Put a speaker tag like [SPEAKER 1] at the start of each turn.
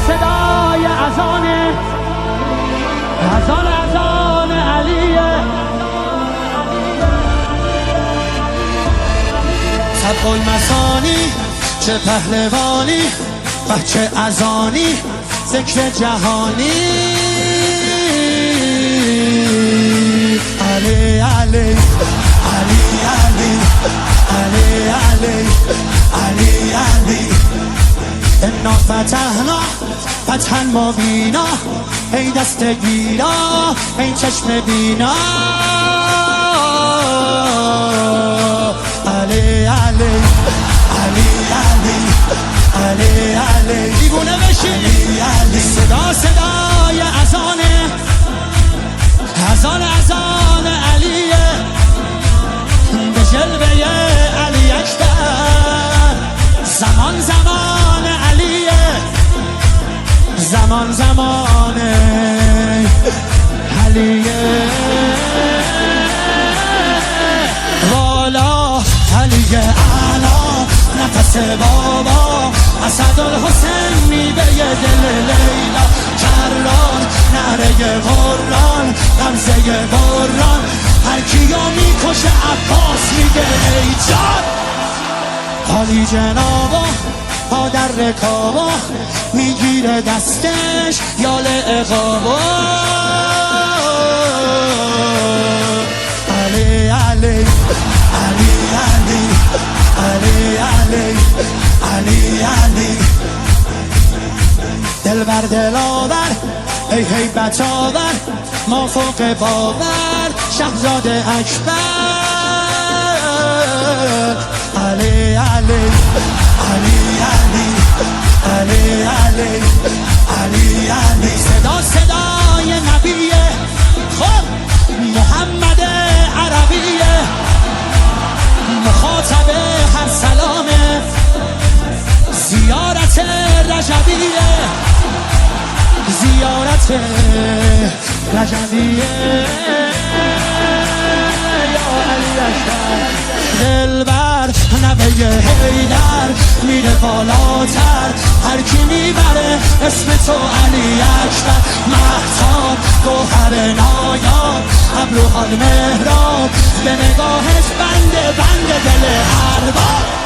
[SPEAKER 1] صدای اذان علیه. طبق المثانی چه پهلوانی بچه اذانی ذکر جهانی. علی علی علی علی علی علی علی علی انا فتحنا فتحا مبینا ای دست گیرا ای چشم بینا. علی علی علی علی علی علی دیوونه بشی. علی صدا صدای اذان علیه به جلوه علی اکبر. زمان زمان علیه زمان علیه. والا علی اعلا نفس بابا اسدالحسین میوه دل لیلا. کران نره قرآن غمزه بران هر کیو میکشه عباس میگه ای جان. حالی جنابا پا در رکابا میگیره دستش یال اقابا. علی علی علی علی علی علی علی علی دل بر دل آور ای هیبت آور ما فوق باور شهزاده اکبر. علی علی علی علی علی علی علی علی صدا صدای نبیه خب محمد عربیه مخاطب هر سلامه زیارت رجبیه زیارت رجبیه. یا علی اکبر دلبر نوه حیدر میره بالاتر هر کی میبره اسم تو علی اکبر. مهتاب گوهر نایاب ابروحال مهراب به نگاهش بند دل ارباب.